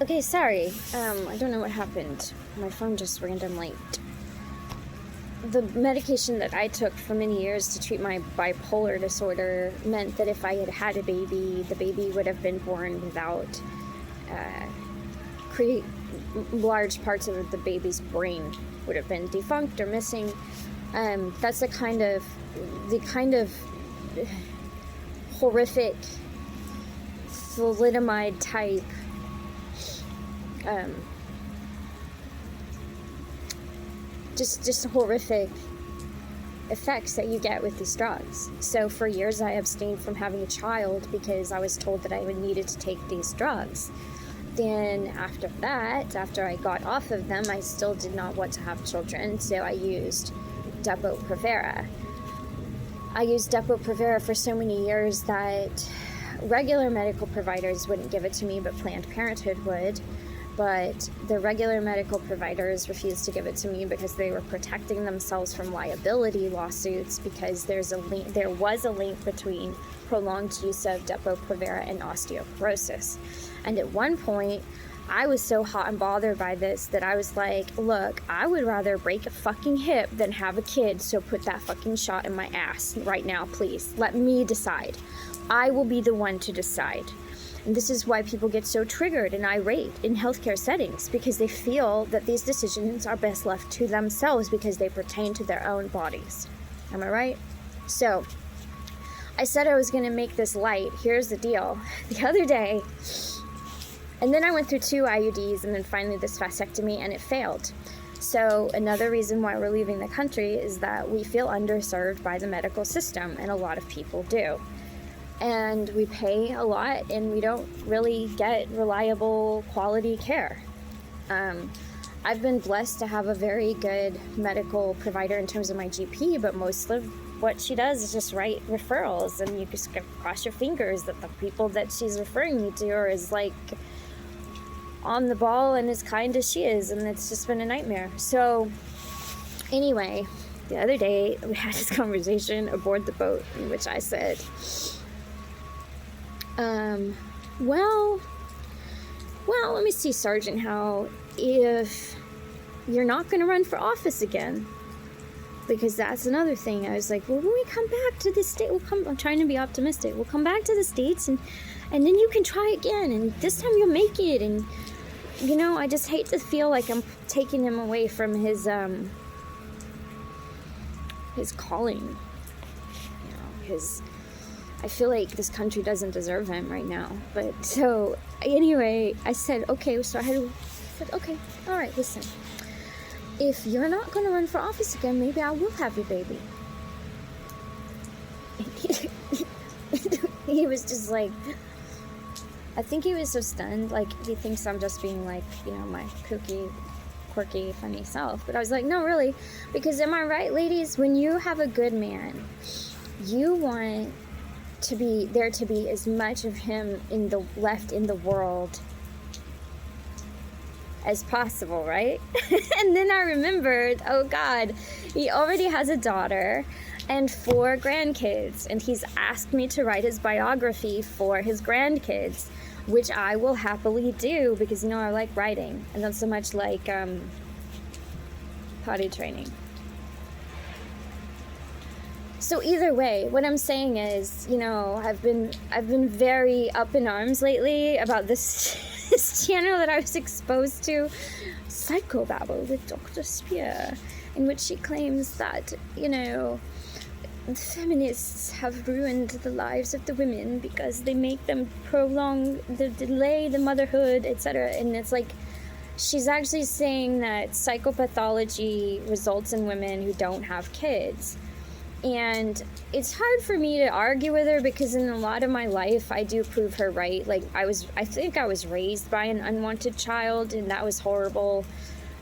Okay, sorry. I don't know what happened. My phone just randomly... The medication that I took for many years to treat my bipolar disorder meant that if I had had a baby, the baby would have been born without large parts of the baby's brain would have been defunct or missing. That's the kind of horrific thalidomide type just horrific effects that you get with these drugs. So for years I abstained from having a child because I was told that I needed to take these drugs. Then after that, after I got off of them, I still did not want to have children, so I used Depo-Provera. I used Depo-Provera for so many years that regular medical providers wouldn't give it to me, but Planned Parenthood would. But the regular medical providers refused to give it to me because they were protecting themselves from liability lawsuits, because there was a link between prolonged use of Depo-Provera and osteoporosis. And at one point, I was so hot and bothered by this that I was like, look, I would rather break a fucking hip than have a kid, so put that fucking shot in my ass right now, please. Let me decide. I will be the one to decide. And this is why people get so triggered and irate in healthcare settings, because they feel that these decisions are best left to themselves because they pertain to their own bodies. Am I right? So, I said I was going to make this light. Here's the deal. The other day, and then I went through 2 IUDs and then finally this vasectomy, and it failed. So another reason why we're leaving the country is that we feel underserved by the medical system, and a lot of people do. And we pay a lot and we don't really get reliable quality care. I've been blessed to have a very good medical provider in terms of my GP, but most of what she does is just write referrals, and you just cross your fingers that the people that she's referring me to are as like on the ball and as kind as she is, and it's just been a nightmare. So anyway, the other day we had this conversation aboard the boat in which I said, well, let me see, Sergeant Howe, if you're not going to run for office again, because that's another thing. I was like, well, when we come back to the state, I'm trying to be optimistic. We'll come back to the States and then you can try again, and this time you'll make it. And, you know, I just hate to feel like I'm taking him away from his calling, I feel like this country doesn't deserve him right now. But so anyway, I said, okay, so I said, okay, all right, listen, if you're not going to run for office again, maybe I will have your baby. He was just like, I think he was so stunned, like he thinks I'm just being like, you know, my kooky, quirky, funny self. But I was like, no, really, because am I right, ladies? When you have a good man, you want there to be as much of him left in the world as possible, right? And then I remembered, oh God, he already has a daughter and 4 grandkids, and he's asked me to write his biography for his grandkids, which I will happily do because, you know, I like writing and not so much like potty training. So either way, what I'm saying is, you know, I've been very up in arms lately about this channel that I was exposed to, Psychobabble with Dr. Spear, in which she claims that, you know, the feminists have ruined the lives of the women because they make them delay the motherhood, etc. And it's like, she's actually saying that psychopathology results in women who don't have kids. And it's hard for me to argue with her because in a lot of my life I do prove her right. Like I think I was raised by an unwanted child, and that was horrible.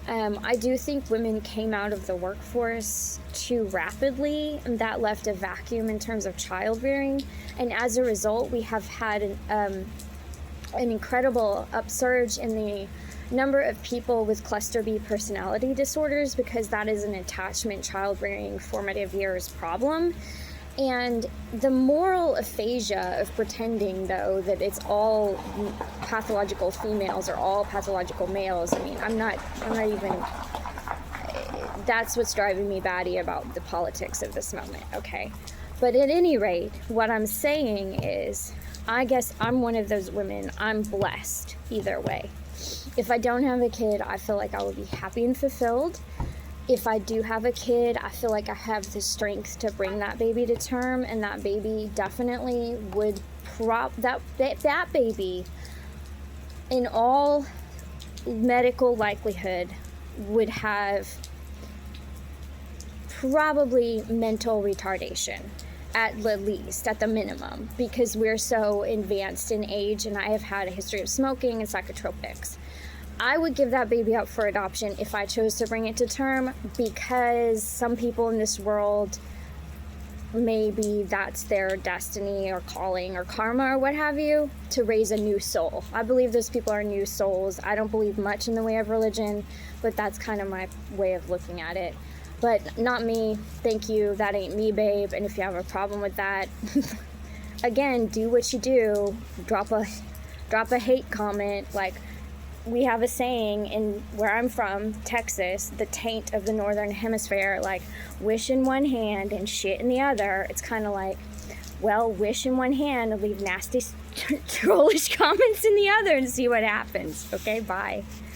I do think women came out of the workforce too rapidly, and that left a vacuum in terms of child rearing. And as a result, we have had an incredible upsurge in the number of people with cluster B personality disorders, because that is an attachment child rearing formative years problem. And the moral aphasia of pretending, though, that it's all pathological females or all pathological males, I mean, I'm not even, that's what's driving me batty about the politics of this moment, okay? But at any rate, what I'm saying is, I guess I'm one of those women. I'm blessed either way. If I don't have a kid, I feel like I will be happy and fulfilled. If I do have a kid, I feel like I have the strength to bring that baby to term, and that baby definitely would that baby, in all medical likelihood, would have probably mental retardation at the least, at the minimum, because we're so advanced in age, and I have had a history of smoking and psychotropics. I would give that baby up for adoption if I chose to bring it to term, because some people in this world, maybe that's their destiny or calling or karma or what have you, to raise a new soul. I believe those people are new souls. I don't believe much in the way of religion, but that's kind of my way of looking at it. But not me. Thank you. That ain't me, babe. And if you have a problem with that, again, do what you do. Drop a hate comment. Like, we have a saying in where I'm from, Texas, the taint of the northern hemisphere, like wish in one hand and shit in the other. It's kind of like, well, wish in one hand and leave nasty trollish comments in the other and see what happens. Okay, bye.